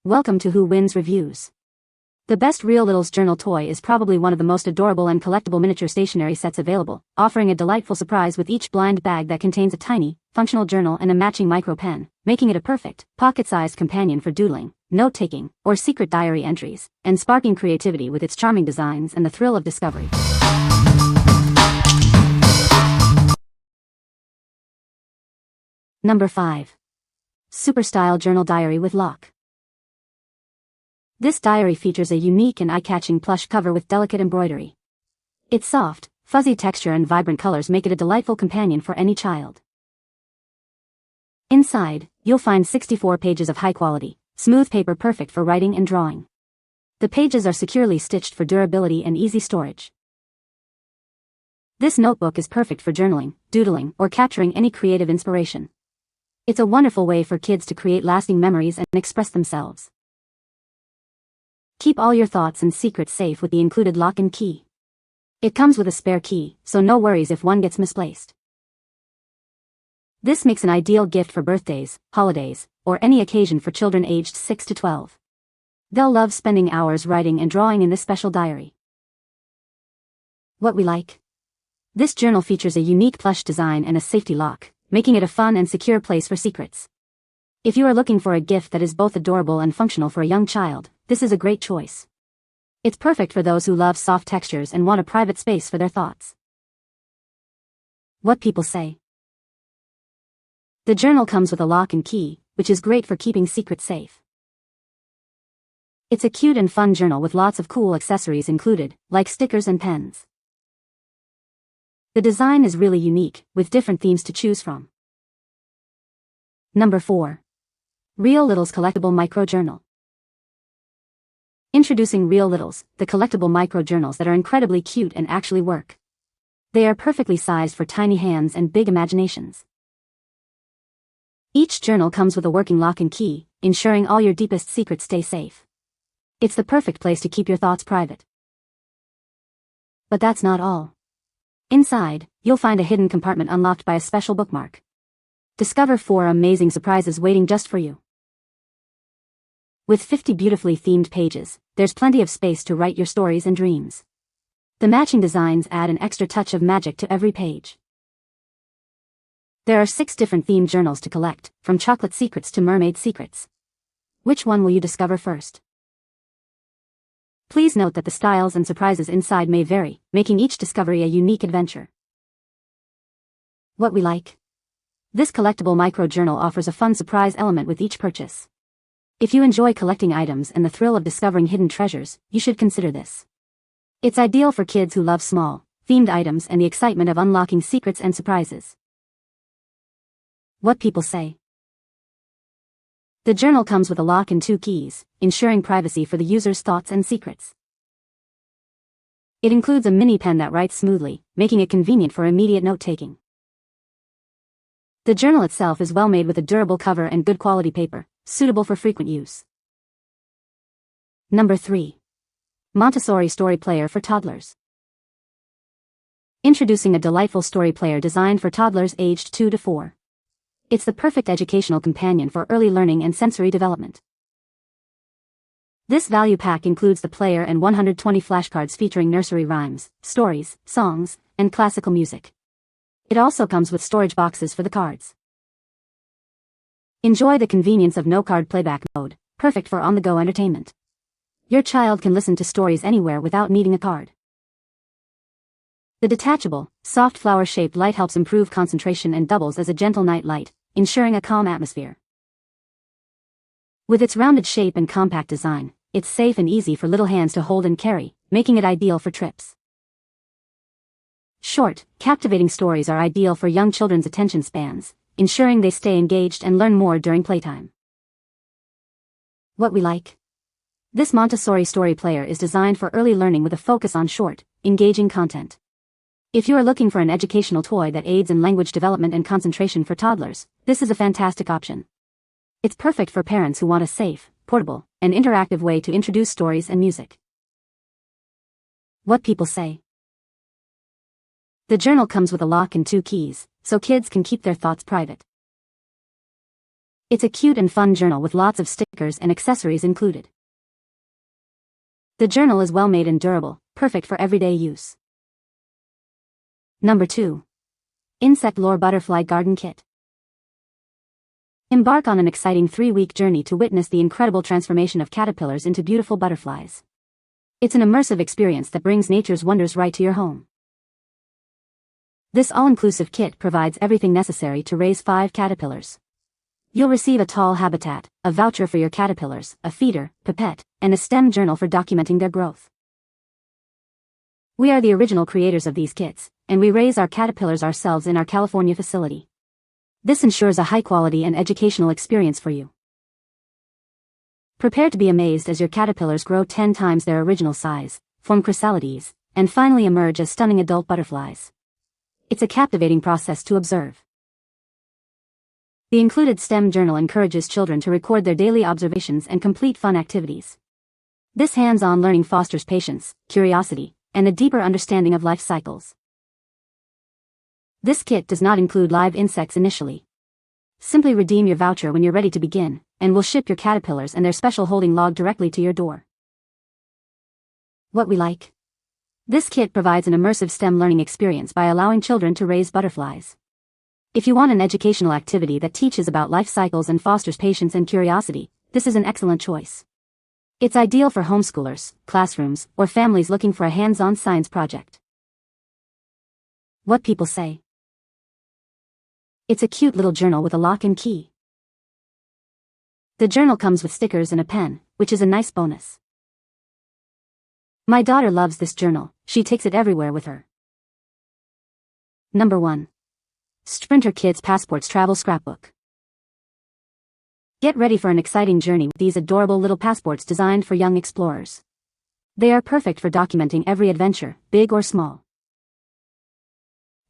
Welcome to Who Wins Reviews. The best Real Littles journal toy is probably one of the most adorable and collectible miniature stationery sets available, offering a delightful surprise with each blind bag that contains a tiny, functional journal and a matching micro pen, making it a perfect, pocket-sized companion for doodling, note-taking, or secret diary entries, and sparking creativity with its charming designs and the thrill of discovery. Number 5. SuperStyle Journal Diary with Lock. This diary features a unique and eye-catching plush cover with delicate embroidery. Its soft, fuzzy texture and vibrant colors make it a delightful companion for any child. Inside, you'll find 64 pages of high-quality, smooth paper perfect for writing and drawing. The pages are securely stitched for durability and easy storage. This notebook is perfect for journaling, doodling, or capturing any creative inspiration. It's a wonderful way for kids to create lasting memories and express themselves. Keep all your thoughts and secrets safe with the included lock and key. It comes with a spare key, so no worries if one gets misplaced. This makes an ideal gift for birthdays, holidays, or any occasion for children aged 6 to 12. They'll love spending hours writing and drawing in this special diary. What we like? This journal features a unique plush design and a safety lock, making it a fun and secure place for secrets. If you are looking for a gift that is both adorable and functional for a young child, this is a great choice. It's perfect for those who love soft textures and want a private space for their thoughts. What people say. The journal comes with a lock and key, which is great for keeping secrets safe. It's a cute and fun journal with lots of cool accessories included, like stickers and pens. The design is really unique, with different themes to choose from. Number 4. Real Littles Collectible Micro Journal. Introducing Real Littles, the collectible micro journals that are incredibly cute and actually work. They are perfectly sized for tiny hands and big imaginations. Each journal comes with a working lock and key, ensuring all your deepest secrets stay safe. It's the perfect place to keep your thoughts private. But that's not all. Inside, you'll find a hidden compartment unlocked by a special bookmark. Discover 4 amazing surprises waiting just for you. With 50 beautifully themed pages, there's plenty of space to write your stories and dreams. The matching designs add an extra touch of magic to every page. There are 6 different themed journals to collect, from chocolate secrets to mermaid secrets. Which one will you discover first? Please note that the styles and surprises inside may vary, making each discovery a unique adventure. What we like? This collectible micro journal offers a fun surprise element with each purchase. If you enjoy collecting items and the thrill of discovering hidden treasures, you should consider this. It's ideal for kids who love small, themed items and the excitement of unlocking secrets and surprises. What people say. The journal comes with a lock and 2 keys, ensuring privacy for the user's thoughts and secrets. It includes a mini pen that writes smoothly, making it convenient for immediate note-taking. The journal itself is well made with a durable cover and good quality paper, suitable for frequent use. Number 3. Montessori Story Player for Toddlers. Introducing a delightful story player designed for toddlers aged 2 to 4. It's the perfect educational companion for early learning and sensory development. This value pack includes the player and 120 flashcards featuring nursery rhymes, stories, songs, and classical music. It also comes with storage boxes for the cards. Enjoy the convenience of no-card playback mode, perfect for on-the-go entertainment. Your child can listen to stories anywhere without needing a card. The detachable, soft flower-shaped light helps improve concentration and doubles as a gentle night light, ensuring a calm atmosphere. With its rounded shape and compact design, it's safe and easy for little hands to hold and carry, making it ideal for trips. Short, captivating stories are ideal for young children's attention spans, ensuring they stay engaged and learn more during playtime. What we like? This Montessori story player is designed for early learning with a focus on short, engaging content. If you are looking for an educational toy that aids in language development and concentration for toddlers, this is a fantastic option. It's perfect for parents who want a safe, portable, and interactive way to introduce stories and music. What people say. The journal comes with a lock and 2 keys, so kids can keep their thoughts private. It's a cute and fun journal with lots of stickers and accessories included. The journal is well made and durable, perfect for everyday use. Number 2. Insect Lore Butterfly Garden Kit. Embark on an exciting 3-week journey to witness the incredible transformation of caterpillars into beautiful butterflies. It's an immersive experience that brings nature's wonders right to your home. This all-inclusive kit provides everything necessary to raise 5 caterpillars. You'll receive a tall habitat, a voucher for your caterpillars, a feeder, pipette, and a STEM journal for documenting their growth. We are the original creators of these kits, and we raise our caterpillars ourselves in our California facility. This ensures a high-quality and educational experience for you. Prepare to be amazed as your caterpillars grow 10 times their original size, form chrysalides, and finally emerge as stunning adult butterflies. It's a captivating process to observe. The included STEM journal encourages children to record their daily observations and complete fun activities. This hands-on learning fosters patience, curiosity, and a deeper understanding of life cycles. This kit does not include live insects initially. Simply redeem your voucher when you're ready to begin, and we'll ship your caterpillars and their special holding log directly to your door. What we like? This kit provides an immersive STEM learning experience by allowing children to raise butterflies. If you want an educational activity that teaches about life cycles and fosters patience and curiosity, this is an excellent choice. It's ideal for homeschoolers, classrooms, or families looking for a hands-on science project. What people say. It's a cute little journal with a lock and key. The journal comes with stickers and a pen, which is a nice bonus. My daughter loves this journal, she takes it everywhere with her. Number 1. SJPRINTER Kids Passports Travel Scrapbook. Get ready for an exciting journey with these adorable little passports designed for young explorers. They are perfect for documenting every adventure, big or small.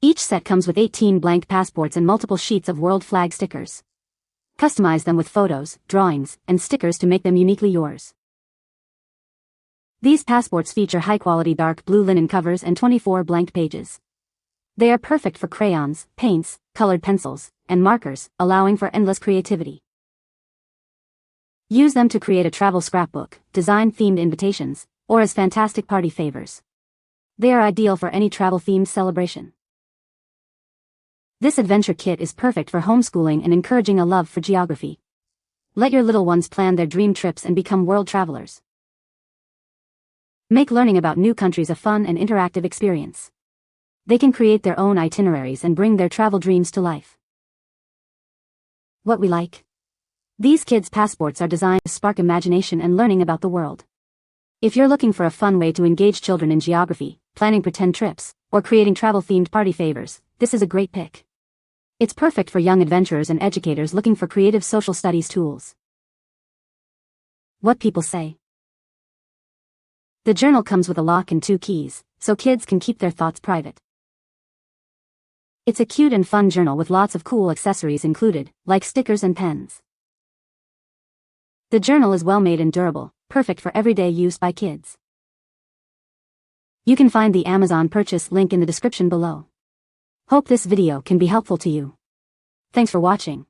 Each set comes with 18 blank passports and multiple sheets of world flag stickers. Customize them with photos, drawings, and stickers to make them uniquely yours. These passports feature high-quality dark blue linen covers and 24 blank pages. They are perfect for crayons, paints, colored pencils, and markers, allowing for endless creativity. Use them to create a travel scrapbook, design themed invitations, or as fantastic party favors. They are ideal for any travel-themed celebration. This adventure kit is perfect for homeschooling and encouraging a love for geography. Let your little ones plan their dream trips and become world travelers. Make learning about new countries a fun and interactive experience. They can create their own itineraries and bring their travel dreams to life. What we like? These kids' passports are designed to spark imagination and learning about the world. If you're looking for a fun way to engage children in geography, planning pretend trips, or creating travel-themed party favors, this is a great pick. It's perfect for young adventurers and educators looking for creative social studies tools. What people say. The journal comes with a lock and 2 keys, so kids can keep their thoughts private. It's a cute and fun journal with lots of cool accessories included, like stickers and pens. The journal is well made and durable, perfect for everyday use by kids. You can find the Amazon purchase link in the description below. Hope this video can be helpful to you. Thanks for watching.